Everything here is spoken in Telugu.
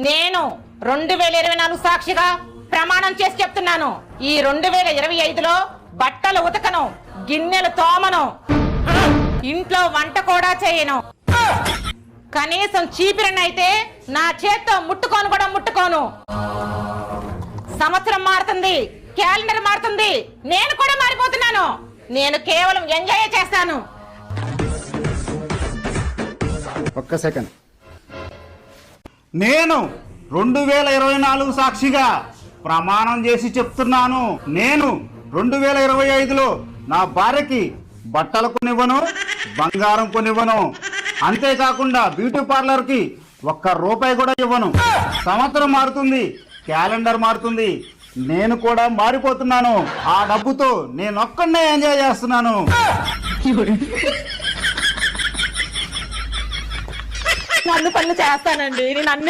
నేను 2024 సాక్షిగా ప్రమాణం చేసి చెప్తున్నాను. ఈ 2025లో బట్టలు ఉతకను, గిన్నెలు తోమను, ఇంట్లో వంట కూడా చేయను. కనీసం చీపిరనైతే నా చేత్తో ముట్టుకోను. సంవత్సరం మారుతుంది, క్యాలెండర్ మారుతుంది, నేను కూడా మారిపోతున్నాను. నేను కేవలం ఎంజాయ్ చేస్తాను. ఒక్క సెకండ్. నేను 2024 సాక్షిగా ప్రమాణం చేసి చెప్తున్నాను. నేను 2025లో నా భార్యకి బట్టలు కొనివ్వను, బంగారం కొనివ్వను. అంతేకాకుండా బ్యూటీ పార్లర్కి ₹1 కూడా ఇవ్వను. సంవత్సరం మారుతుంది, క్యాలెండర్ మారుతుంది, నేను కూడా మారిపోతున్నాను. ఆ డబ్బుతో నేను ఒక్కడే ఎంజాయ్ చేస్తున్నాను. నన్ను పనులు చేస్తానండి, నేను అన్ని